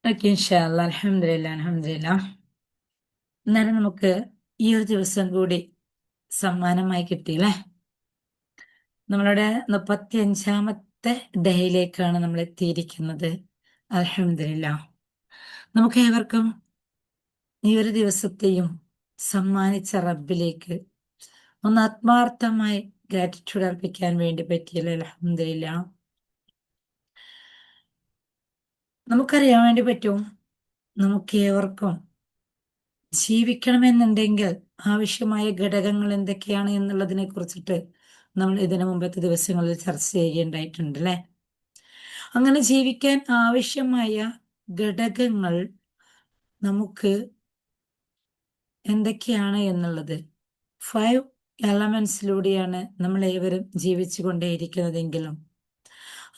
Okay, ഇൻഷാല്ലാ. അൽഹംദുലില്ലാ, അൽഹംദുലില്ലാ. എന്നാലും നമുക്ക് ഈ ഒരു ദിവസം കൂടി സമ്മാനമായി കിട്ടിയില്ലേ. നമ്മളുടെ 35ാമത്തെ ഡേയിലേക്കാണ് നമ്മൾ എത്തിയിരിക്കുന്നത്. അൽഹംദുലില്ലാ. നമുക്ക് ഏവർക്കും ഈ ഒരു ദിവസത്തെയും സമ്മാനിച്ച റബ്ബിലേക്ക് ഒന്ന് ആത്മാർത്ഥമായി ഗ്രാറ്റിറ്റ്യൂഡ് അർപ്പിക്കാൻ വേണ്ടി പറ്റിയല്ലോ. അൽഹംദുലില്ലാ. നമുക്കറിയാൻ വേണ്ടി പറ്റും, നമുക്ക് ഏവർക്കും ജീവിക്കണമെന്നുണ്ടെങ്കിൽ ആവശ്യമായ ഘടകങ്ങൾ എന്തൊക്കെയാണ് എന്നുള്ളതിനെ കുറിച്ചിട്ട് നമ്മൾ ഇതിനു മുമ്പത്തെ ദിവസങ്ങളിൽ ചർച്ച ചെയ്യുകയുണ്ടായിട്ടുണ്ട് അല്ലെ. അങ്ങനെ ജീവിക്കാൻ ആവശ്യമായ ഘടകങ്ങൾ നമുക്ക് എന്തൊക്കെയാണ് എന്നുള്ളത് 5 എലമെന്റ്സിലൂടെയാണ് നമ്മൾ ഏവരും ജീവിച്ചു കൊണ്ടേയിരിക്കുന്നതെങ്കിലും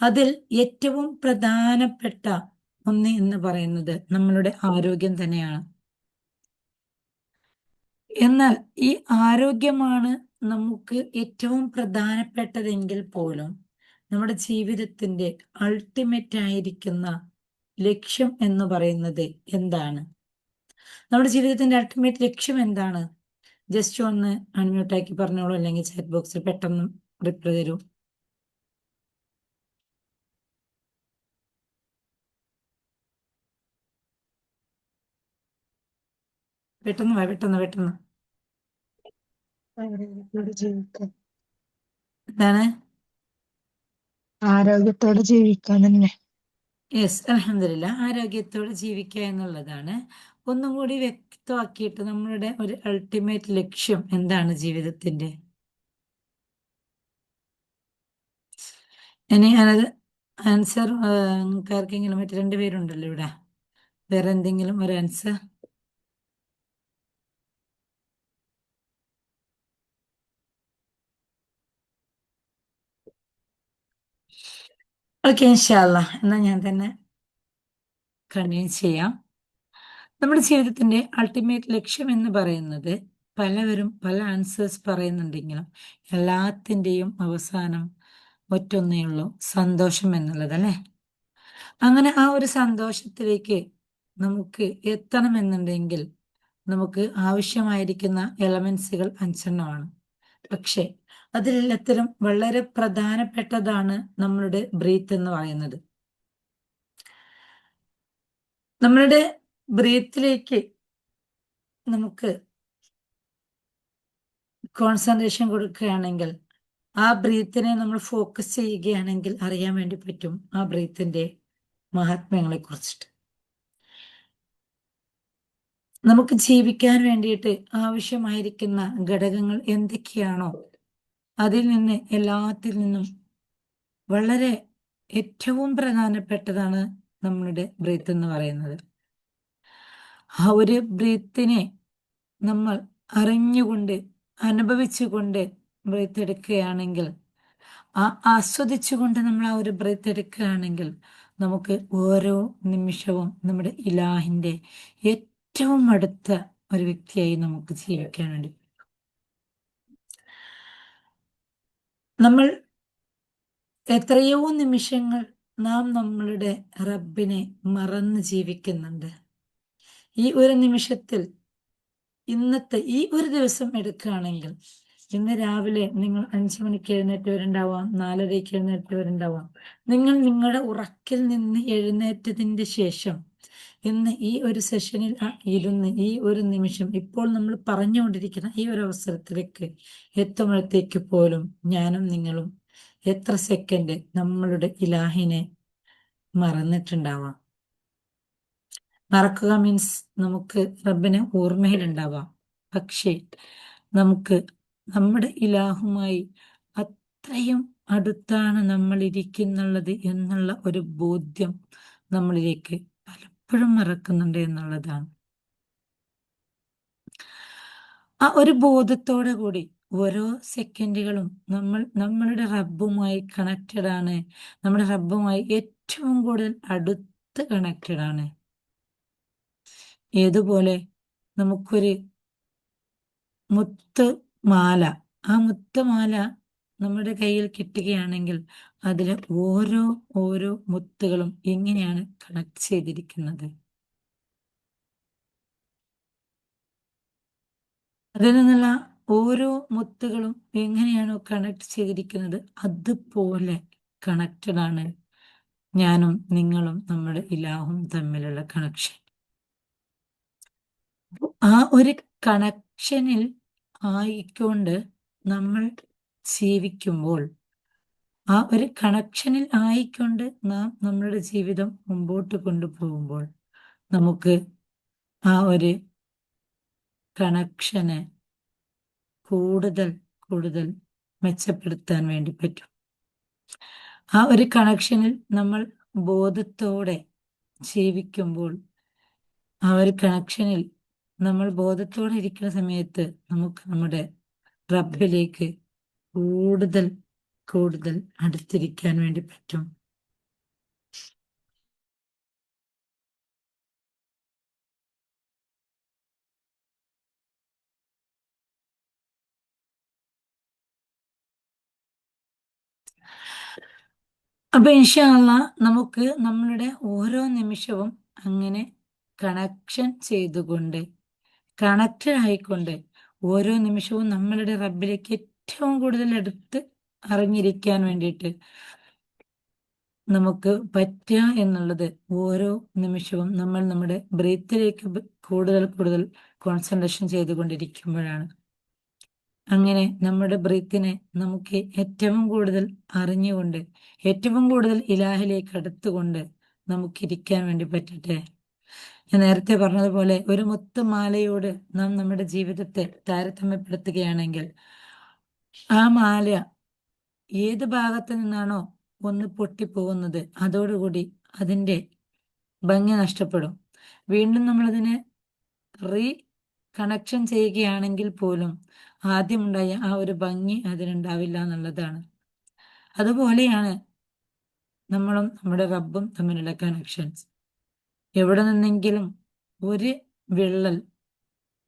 അതിൽ ഏറ്റവും പ്രധാനപ്പെട്ട ഒന്ന് എന്ന് പറയുന്നത് നമ്മളുടെ ആരോഗ്യം തന്നെയാണ്. എന്നാൽ ഈ ആരോഗ്യമാണ് നമുക്ക് ഏറ്റവും പ്രധാനപ്പെട്ടതെങ്കിൽ പോലും നമ്മുടെ ജീവിതത്തിന്റെ അൾട്ടിമേറ്റ് ആയിരിക്കുന്ന ലക്ഷ്യം എന്ന് പറയുന്നത് എന്താണ്? നമ്മുടെ ജീവിതത്തിന്റെ അൾട്ടിമേറ്റ് ലക്ഷ്യം എന്താണ്? ജസ്റ്റ് ഒന്ന് അൺമ്യൂട്ടാക്കി പറഞ്ഞോളൂ, അല്ലെങ്കിൽ ചാറ്റ് ബോക്സിൽ പെട്ടെന്ന് റിപ്ലൈ തരൂ. പെട്ടെന്ന് വാ, പെട്ടെന്ന് പെട്ടെന്ന്. ആരോഗ്യത്തോടെ ജീവിക്കാൻ. എന്താണ്? ആരോഗ്യത്തോടെ ജീവിക്കാൻ തന്നെ. യെസ്, അൽഹംദുലില്ലാ. ആരോഗ്യത്തോടെ ജീവിക്കുക എന്നുള്ളതാണ്. ഒന്നും കൂടി വ്യക്തമാക്കിയിട്ട് നമ്മളുടെ ഒരു അൾട്ടിമേറ്റ് ലക്ഷ്യം എന്താണ് ജീവിതത്തിന്റെ? ഇനി അത് ആൻസർ ആർക്കെങ്കിലും, മറ്റു രണ്ടുപേരുണ്ടല്ലോ ഇവിടെ, വേറെ എന്തെങ്കിലും ഒരു ആൻസർ? ഓക്കെ, ഇൻഷാല്ലാ. എന്നാ ഞാൻ തന്നെ കണ്ടിന്യൂ ചെയ്യാം. നമ്മുടെ ജീവിതത്തിന്റെ അൾട്ടിമേറ്റ് ലക്ഷ്യം എന്ന് പറയുന്നത് പലവരും പല ആൻസേഴ്സ് പറയുന്നുണ്ടെങ്കിലും എല്ലാത്തിൻ്റെയും അവസാനം ഒറ്റൊന്നേ ഉള്ളൂ, സന്തോഷം എന്നുള്ളത് അല്ലേ. അങ്ങനെ ആ ഒരു സന്തോഷത്തിലേക്ക് നമുക്ക് എത്തണമെന്നുണ്ടെങ്കിൽ നമുക്ക് ആവശ്യമായിരിക്കുന്ന എലമെന്റ്സുകൾ 5 പക്ഷെ അതിലെല്ലാത്തിലും വളരെ പ്രധാനപ്പെട്ടതാണ് നമ്മളുടെ ബ്രീത്ത് എന്ന് പറയുന്നത്. നമ്മളുടെ ബ്രീത്തിലേക്ക് നമുക്ക് കോൺസെൻട്രേഷൻ കൊടുക്കുകയാണെങ്കിൽ, ആ ബ്രീത്തിനെ നമ്മൾ ഫോക്കസ് ചെയ്യുകയാണെങ്കിൽ അറിയാൻ വേണ്ടി പറ്റും ആ ബ്രീത്തിന്റെ മഹാത്മ്യങ്ങളെ കുറിച്ചിട്ട്. നമുക്ക് ജീവിക്കാൻ വേണ്ടിയിട്ട് ആവശ്യമായിരിക്കുന്ന ഘടകങ്ങൾ എന്തൊക്കെയാണോ അതിൽ നിന്ന് എല്ലാത്തിൽ നിന്നും വളരെ ഏറ്റവും പ്രധാനപ്പെട്ടതാണ് നമ്മളുടെ ബ്രീത്ത് എന്ന് പറയുന്നത്. ആ ഒരു ബ്രീത്തിനെ നമ്മൾ അറിഞ്ഞുകൊണ്ട് അനുഭവിച്ചുകൊണ്ട് ബ്രീത്ത് എടുക്കുകയാണെങ്കിൽ, ആസ്വദിച്ചുകൊണ്ട് നമ്മൾ ആ ഒരു ബ്രീത്ത് എടുക്കുകയാണെങ്കിൽ നമുക്ക് ഓരോ നിമിഷവും നമ്മുടെ ഇലാഹിന്റെ ഏറ്റവും അടുത്ത ഒരു വ്യക്തിയായി നമുക്ക് ജീവിക്കാൻ വേണ്ടി. നമ്മൾ എത്രയോ നിമിഷങ്ങൾ നാം നമ്മളുടെ റബ്ബിനെ മറന്ന് ജീവിക്കുന്നുണ്ട്. ഈ ഒരു നിമിഷത്തിൽ ഇന്നത്തെ ഈ ഒരു ദിവസം എടുക്കുകയാണെങ്കിൽ, ഇന്ന് രാവിലെ നിങ്ങൾ 5 മണിക്ക് എഴുന്നേറ്റവരുണ്ടാവാം, 4:30-ക്ക് എഴുന്നേറ്റവരുണ്ടാവാം. നിങ്ങൾ നിങ്ങളുടെ ഉറക്കിൽ നിന്ന് എഴുന്നേറ്റതിന്റെ ശേഷം ഇന്ന് ഈ ഒരു സെഷനിൽ ഇരുന്ന് ഈ ഒരു നിമിഷം ഇപ്പോൾ നമ്മൾ പറഞ്ഞുകൊണ്ടിരിക്കുന്ന ഈ ഒരു അവസരത്തിലേക്ക് എത്തുമ്പോഴത്തേക്ക് പോലും ഞാനും നിങ്ങളും എത്ര സെക്കൻഡ് നമ്മളുടെ ഇലാഹിനെ മറന്നിട്ടുണ്ടാവാം. മറക്കുക മീൻസ് നമുക്ക് റബ്ബിനെ ഓർമ്മയിലുണ്ടാവാം, പക്ഷേ നമുക്ക് നമ്മുടെ ഇലാഹുമായി അത്രയും അടുത്താണ് നമ്മൾ ഇരിക്കുന്നുള്ളത് എന്നുള്ള ഒരു ബോധ്യം നമ്മളിലേക്ക് പലപ്പോഴും മറക്കുന്നുണ്ട് എന്നുള്ളതാണ്. ആ ഒരു ബോധത്തോടെ കൂടി ഓരോ സെക്കൻഡുകളും നമ്മൾ നമ്മളുടെ റബ്ബുമായി കണക്റ്റഡ് ആണ്, നമ്മുടെ റബ്ബുമായി ഏറ്റവും കൂടുതൽ അടുത്ത് കണക്റ്റഡ് ആണ്. ഏതുപോലെ നമുക്കൊരു മുത്ത് മാല, ആ മുത്തുമാല നമ്മുടെ കയ്യിൽ കിട്ടുകയാണെങ്കിൽ അതിലെ ഓരോ മുത്തുകളും എങ്ങനെയാണ് കണക്ട് ചെയ്തിരിക്കുന്നത്, അതിൽ നിന്നുള്ള ഓരോ മുത്തുകളും എങ്ങനെയാണോ കണക്ട് ചെയ്തിരിക്കുന്നത് അതുപോലെ കണക്റ്റഡ് ആണ് ഞാനും നിങ്ങളും നമ്മുടെ ഇലാഹും തമ്മിലുള്ള കണക്ഷൻ. ആ ഒരു കണക്ഷനിൽ ആയിക്കൊണ്ട് നമ്മൾ ജീവിക്കുമ്പോൾ, ആ ഒരു കണക്ഷനിൽ ആയിക്കൊണ്ട് നാം നമ്മളുടെ ജീവിതം മുമ്പോട്ട് കൊണ്ടുപോകുമ്പോൾ നമുക്ക് ആ ഒരു കണക്ഷനെ കൂടുതൽ കൂടുതൽ മെച്ചപ്പെടുത്താൻ വേണ്ടി പറ്റും. ആ ഒരു കണക്ഷനിൽ നമ്മൾ ബോധത്തോടെ ജീവിക്കുമ്പോൾ, ആ ഒരു കണക്ഷനിൽ നമ്മൾ ബോധത്തോടെ ഇരിക്കുന്ന സമയത്ത് നമുക്ക് നമ്മുടെ റബ്ബിലേക്ക് കൂടുതൽ കൂടുതൽ അടുത്തിരിക്കാൻ വേണ്ടി പറ്റും. അപ്പൊ ഇൻഷാ അള്ളാ നമുക്ക് നമ്മളുടെ ഓരോ നിമിഷവും അങ്ങനെ കണക്ഷൻ ചെയ്തുകൊണ്ട്, കണക്റ്റഡ് ആയിക്കൊണ്ട് ഓരോ നിമിഷവും നമ്മളുടെ റബ്ബിലേക്ക് ഏറ്റവും കൂടുതൽ അടുത്ത് അറിഞ്ഞിരിക്കാൻ വേണ്ടിയിട്ട് നമുക്ക് പറ്റുക എന്നുള്ളത് ഓരോ നിമിഷവും നമ്മൾ നമ്മുടെ ബ്രീത്തിലേക്ക് കൂടുതൽ കൂടുതൽ കോൺസെൻട്രേഷൻ ചെയ്തുകൊണ്ടിരിക്കുമ്പോഴാണ്. അങ്ങനെ നമ്മുടെ ബ്രീത്തിനെ നമുക്ക് ഏറ്റവും കൂടുതൽ അറിഞ്ഞുകൊണ്ട് ഏറ്റവും കൂടുതൽ ഇലാഹിലേക്ക് അടുത്തുകൊണ്ട് നമുക്കിരിക്കാൻ വേണ്ടി പറ്റട്ടെ. ഞാൻ നേരത്തെ പറഞ്ഞതുപോലെ ഒരു മുത്തുമാലയോട് നാം നമ്മുടെ ജീവിതത്തെ താരതമ്യപ്പെടുത്തുകയാണെങ്കിൽ, ആ മാല ഏത് ഭാഗത്ത് നിന്നാണോ ഒന്ന് പൊട്ടിപ്പോകുന്നത് അതോടുകൂടി അതിൻ്റെ ഭംഗി നഷ്ടപ്പെടും. വീണ്ടും നമ്മളതിനെ റീ കണക്ഷൻ ചെയ്യുകയാണെങ്കിൽ പോലും ആദ്യമുണ്ടായ ആ ഒരു ഭംഗി അതിനുണ്ടാവില്ല എന്നുള്ളതാണ്. അതുപോലെയാണ് നമ്മളും നമ്മുടെ റബ്ബും തമ്മിലുള്ള കണക്ഷൻസ്. എവിടെ നിന്നെങ്കിലും ഒരു വിള്ളൽ,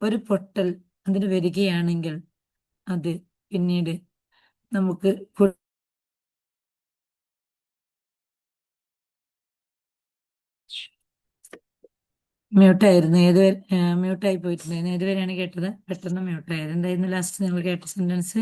ഒരു പൊട്ടൽ അതിന് വരികയാണെങ്കിൽ അത് പിന്നീട് നമുക്ക് മ്യൂട്ടായിരുന്നു. മ്യൂട്ടായി പോയിട്ടുണ്ടായിരുന്നു. ഏതുവരെയാണ് കേട്ടത്? പെട്ടെന്ന് മ്യൂട്ടായത്. എന്തായിരുന്നു ലാസ്റ്റ് നിങ്ങൾ കേട്ട സെന്റൻസ്?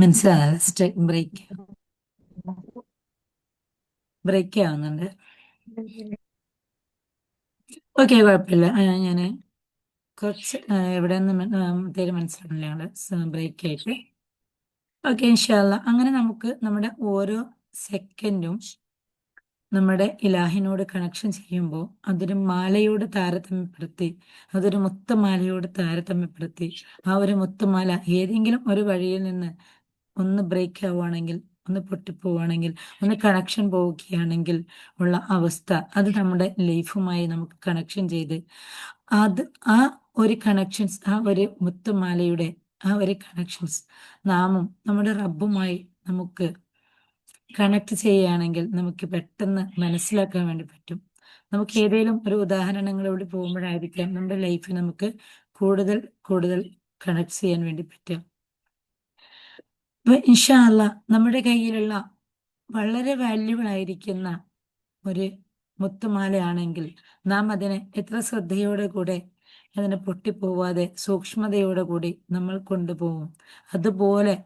മനസ്സിലാകുന്നില്ല. ബ്രേക്ക് ആവുന്നുണ്ട്. ഓക്കെ, കുഴപ്പമില്ല. ഞാൻ കുറച്ച് എവിടെ നിന്ന് പേര് മനസ്സിലാവില്ല, ഞങ്ങൾ ബ്രേക്ക് ആയിട്ട്. ഓക്കെ, ഇൻഷാല്ല. അങ്ങനെ നമുക്ക് നമ്മുടെ ഓരോ സെക്കൻഡും നമ്മുടെ ഇലാഹിനോട് കണക്ഷൻ ചെയ്യുമ്പോൾ അതൊരു മാലയോട് താരതമ്യപ്പെടുത്തി, അതൊരു മുത്തുമാലയോട് താരതമ്യപ്പെടുത്തി, ആ ഒരു മുത്തുമാല ഏതെങ്കിലും ഒരു വഴിയിൽ നിന്ന് ഒന്ന് ബ്രേക്ക് ആവുകയാണെങ്കിൽ, ഒന്ന് പൊട്ടിപ്പോവുകയാണെങ്കിൽ, ഒന്ന് കണക്ഷൻ പോവുകയാണെങ്കിൽ ഉള്ള അവസ്ഥ, അത് നമ്മുടെ ലൈഫുമായി നമുക്ക് കണക്ഷൻ ചെയ്ത് അത് ആ ഒരു കണക്ഷൻസ്, ആ ഒരു മുത്തുമാലയുടെ ആ ഒരു കണക്ഷൻസ് നാമും നമ്മുടെ റബ്ബുമായി നമുക്ക് കണക്ട് ചെയ്യുകയാണെങ്കിൽ നമുക്ക് പെട്ടെന്ന് മനസ്സിലാക്കാൻ വേണ്ടി പറ്റും. നമുക്ക് ഏതെങ്കിലും ഒരു ഉദാഹരണങ്ങളിലൂടെ പോകുമ്പോഴായിരിക്കാം നമ്മുടെ ലൈഫ് നമുക്ക് കൂടുതൽ കൂടുതൽ കണക്ട് ചെയ്യാൻ വേണ്ടി പറ്റുക. അപ്പൊ ഇൻഷാ അല്ലാ നമ്മുടെ കയ്യിലുള്ള വളരെ വാല്യുബിൾ ആയിരിക്കുന്ന ഒരു മുത്തുമാലയാണെങ്കിൽ നാം അതിനെ എത്ര ശ്രദ്ധയോടെ കൂടെ അതിനെ പൊട്ടിപ്പോവാതെ സൂക്ഷ്മതയോടെ കൂടി നമ്മൾ കൊണ്ടുപോകും. അതുപോലെ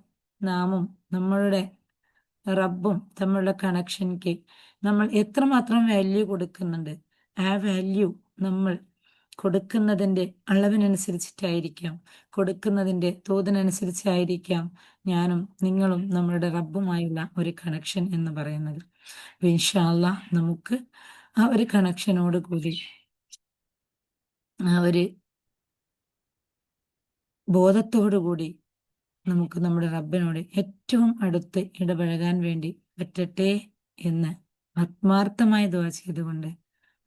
നാമും നമ്മളുടെ റബ്ബും തമ്മിലുള്ള കണക്ഷൻക്ക് നമ്മൾ എത്രമാത്രം വാല്യൂ കൊടുക്കുന്നുണ്ട്, ആ വാല്യൂ നമ്മൾ കൊടുക്കുന്നതിൻ്റെ അളവിനനുസരിച്ചിട്ടായിരിക്കാം, കൊടുക്കുന്നതിൻ്റെ തോതിനനുസരിച്ചായിരിക്കാം ഞാനും നിങ്ങളും നമ്മളുടെ റബ്ബുമായുള്ള ഒരു കണക്ഷൻ എന്ന് പറയുന്നത്. ഇൻഷാ അല്ലാ നമുക്ക് ആ ഒരു കണക്ഷനോട് കൂടി, ആ ഒരു ബോധത്തോടു കൂടി നമുക്ക് നമ്മുടെ റബ്ബിനോട് ഏറ്റവും അടുത്ത് ഇടപഴകാൻ വേണ്ടി പറ്റട്ടെ എന്ന് ആത്മാർത്ഥമായി ദുആ ചെയ്തുകൊണ്ട്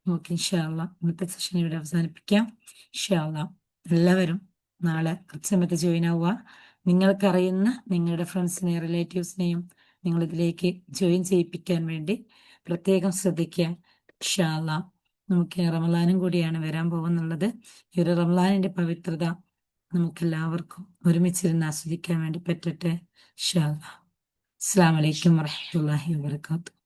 നമുക്ക് ഇൻഷാ അല്ലാ ഇന്നത്തെ സെഷൻ ഇവിടെ അവസാനിപ്പിക്കാം. ഇൻഷാ അല്ലാ എല്ലാവരും നാളെ കൃത്യസമയത്ത് ജോയിൻ ആവുക. നിങ്ങൾക്കറിയുന്ന നിങ്ങളുടെ ഫ്രണ്ട്സിനെയും റിലേറ്റീവ്സിനെയും നിങ്ങൾ ഇതിലേക്ക് ജോയിൻ ചെയ്യിപ്പിക്കാൻ വേണ്ടി പ്രത്യേകം ശ്രദ്ധിക്കുക. ഇൻഷാ അല്ലാ നമുക്ക് റമളാനും കൂടിയാണ് വരാൻ പോകുന്നുള്ളത്. ഈ ഒരു റമളാനിന്റെ പവിത്രത നമുക്കെല്ലാവർക്കും ഒരുമിച്ചിരുന്ന് ആസ്വദിക്കാൻ വേണ്ടി പറ്റട്ടെ. ഇൻഷാ അല്ലാ. അസ്സലാമു അലൈക്കും വറഹ്മത്തുള്ളാഹി വബറകാതുഹു.